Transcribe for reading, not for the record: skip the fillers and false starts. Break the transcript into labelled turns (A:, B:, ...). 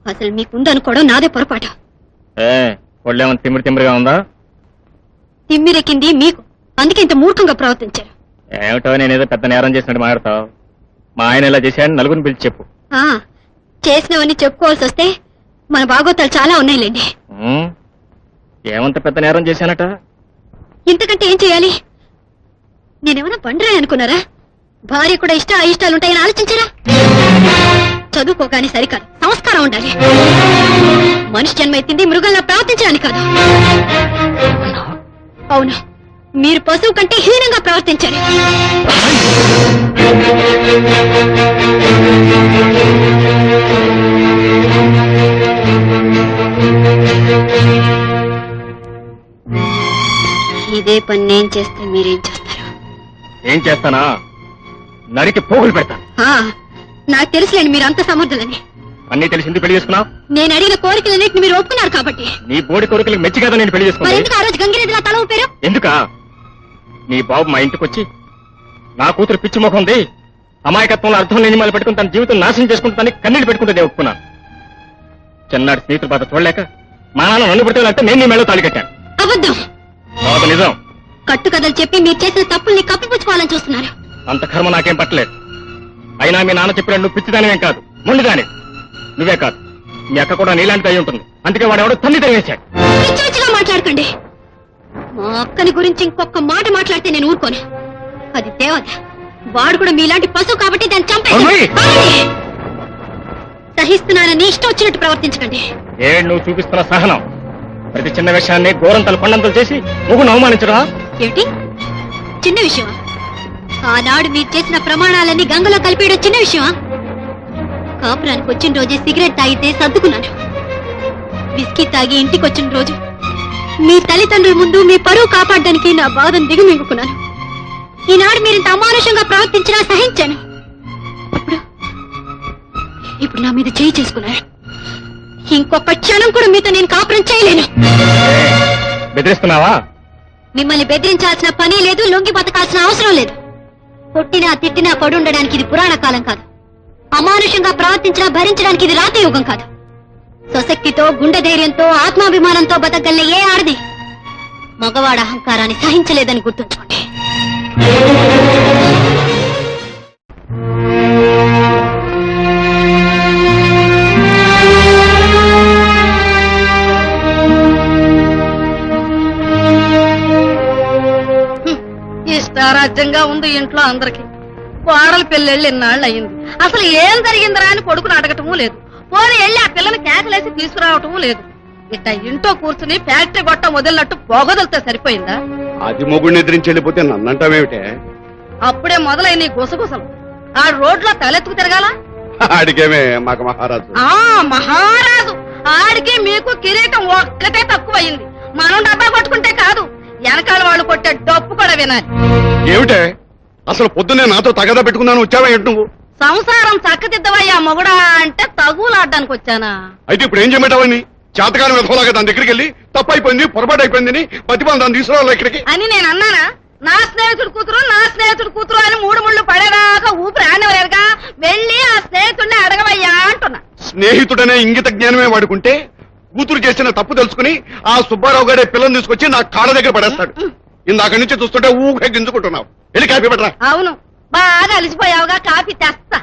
A: అసలు మీకుందనుకోవడం నాదే పొరపాటు.
B: ఒళ్ళేమో తిమ్మిరిగా ఉందా?
A: తిమ్మిరెక్కింది మీకు, అందుకే ఇంత మూర్ఖంగా ప్రవర్తించారు.
B: ఏమిటో నేనేదో పెద్ద నేరం చేసినట్టు మాట్లాడతావు. మా ఆయన ఇలా చేశాడని నలుగురిని పిలిచి చెప్పు.
A: చేసినవన్నీ చెప్పుకోవాల్సి వస్తే మన బాగోతాలు చాలా ఉన్నాయిలేండి.
B: ఏమంత పెద్ద నేరం చేశానట?
A: ఇంతకంటే ఏం చేయాలి? నేనేమన్నా బండరాయి అనుకున్నారా? భార్య కూడా అయిష్టాలుంటాయని ఆలోచించారా? చదువుకోగానే సరికాదు, సంస్కారం ఉండాలి. మనిషి జన్మ ఎత్తింది మృగంలా ప్రవర్తించడానికి కాదు. అవును, మీరు పశువు కంటే హీనంగా ప్రవర్తించారు. ఇదే పని నేను చేస్తే మీరేం చేస్తారు?
B: ఏం చేస్తానా? నరికి పోగులు పెడతాను.
A: నాకు తెలుసులేండి మీరు అంత సమర్థులని.
B: అన్నీ తెలిసి ఎందుకు పెళ్లి చేసుకున్నావు?
A: నేను అడిగిన కోరికలన్నింటిని మీరు ఒప్పుకున్నారు కాబట్టి.
B: నీ బోడి కోరికలకు మెచ్చి కదా నేను పెళ్లి చేసుకున్నాను.
A: ఎందుకు ఆ రోజు గంగిరెద్దులా తల ఊపారు?
B: ఎందుకా? నీ బాబు మా ఇంటికి వచ్చి నా కూతురు పిచ్చి ముఖం ఉంది, అమాయకత్వంలో అర్థం లేని మళ్ళీ పెట్టుకుని తన జీవితం నాశనం చేసుకుంటుందని కన్నీళ్ళు పెట్టుకుంటే ఒప్పుకున్నాను. చిన్నాడు స్నేహితుల బాధ చూడలేక మా నాన్న నన్ను పెట్టుకోవాలంటే నేను నీ మేళ తాళి కట్టాను.
A: అబద్ధం.
B: నిజం.
A: కట్టుకథలు చెప్పి మీరు చేసిన తప్పుల్ని కప్పిపుచ్చుకోవాలని చూస్తున్నారు.
B: అంత కర్మ నాకేం పట్టలేదు. అయినా మీ నాన్న చెప్పిన నువ్వు పిచ్చిదానివేం కాదు, మొండిదాని. నువ్వే కాదు, మీ అక్క కూడా నీలాంటిది అయి ఉంటుంది. అందుకే వాడు ఎవడో తల్లి తెలియచాడు.
A: పిచ్చిగా మాట్లాడకండి. మా అక్కని గురించి ఇంకొక మాట మాట్లాడితే నేను ఊరుకోను. అది దేవత. వాడు కూడా మీలాంటి పశువు కాబట్టి దాన్ని చంపేసి సహిస్తున్నానని ఇష్టం వచ్చినట్టు ప్రవర్తించకండి.
B: నువ్వు చూపిస్తున్న సహనం ప్రతి చిన్న విషయాన్ని గోరంతలు కొండంతలు చేసి నువ్వు అవమానించరా?
A: ఏమిటి చిన్న విషయమా? ఆనాడు మీరు చేసిన ప్రమాణాలన్నీ గంగలో కలిపేయడం చిన్న విషయమా? కాపురానికి వచ్చిన రోజే సిగరెట్ తాగితే సర్దుకున్నాను. విస్కీ తాగి ఇంటికి వచ్చిన రోజు మీ తల్లిదండ్రుల ముందు మీ పరువు కాపాడడానికి నా బాధను దిగుమింగుకున్నాను. ఈనాడు మీరు ఇంత అమానుషంగా ప్రవర్తించినా సహించాను. ఇప్పుడు నా మీద చేయి చేసుకున్నారు. ఇంకొక క్షణం కూడా మీతో నేను కాపురం చేయలేను.
B: బెదిరిస్తున్నావా?
A: మిమ్మల్ని బెదిరించాల్సిన పని లేదు, లొంగి బతకాల్సిన అవసరం లేదు. కొట్టినా తిట్టినా పడి ఉండడానికి ఇది పురాణ కాలం కాదు. అమానుషంగా ప్రవర్తించినా భరించడానికి ఇది రాత యుగం కాదు. స్వశక్తితో, గుండె ధైర్యంతో, ఆత్మాభిమానంతో బతకగల ఏ ఆడది మగవాడ అహంకారాన్ని సహించలేదని గుర్తుంచుకోండి.
C: ఇష్టారాజ్యంగా ఉంది ఇంట్లో అందరికి. కోడలు పెళ్ళెళ్ళి ఎన్నాళ్ళు అయింది. అసలు ఏం జరిగిందిరా అని కొడుకుని అడగటమూ లేదు. పోనీ వెళ్ళి ఆ పిల్లని కేకలేసి తీసుకురావటమూ లేదు. ఇట్ట ఇంట్లో కూర్చుని ఫ్యాక్టరీ గొట్ట మొదలన్నట్టు పొగదలతో సరిపోయిందా?
D: అది మొగుడిని ఎదిరించి వెళ్ళిపోతే నన్నంటావేమిటే?
C: అప్పుడే మొదలైన నీ గుసగుసలు. ఆ రోడ్లో తలెత్తుకు తిరగాల?
D: అడిగేమే మాకు మహారాజు.
C: మహారాజు ఆడికి మీకు కిరీటం ఒక్కటే తక్కువయింది. మనం డబ్బా కొట్టుకుంటే కాదు, వెనకాల వాళ్ళు కొట్టే డప్పు కూడా వినాలి.
D: ఏమిటే అసలు పొద్దున్నే నాతో తగదా పెట్టుకున్నాను, వచ్చావా ఏంటి నువ్వు?
C: సంసారం చక్కదిద్దవయ్యా మొగుడా అంటే తగులాడ్డానికి వచ్చానా?
D: అయితే ఇప్పుడు ఏం చేయమంటావని? చేతకాలం విధంలాగా దాని దగ్గరికి వెళ్ళి తప్పైపోయింది, పొరపాటు అయిపోయిందని ప్రతిభా దాన్ని తీసుకురావాలి ఇక్కడికి
C: అని నేను అన్నానా? నా స్నేహితుడు కూతురు అని మూడు ముళ్ళు పడేదాకా ఊపిరి ఆడవలేరుగా. వెళ్ళి ఆ స్నేహితుడిని అడగవయ్యా అంటున్నా.
D: స్నేహితుడనే ఇంగిత జ్ఞానమే వాడుకుంటే కూతురు చేసిన తప్పు తెలుసుకుని ఆ సుబ్బారావు గారే పిల్లని తీసుకొచ్చి నా కాళ్ళ దగ్గర పడేస్తాడు. ఇందాక నుంచి చూస్తుంటే ఊహ గింజుకుంటున్నావు. వెళ్ళి కాఫీ పెట్టరా.
C: అవును, బాగా అలిసిపోయావుగా, కాఫీ తెస్తా.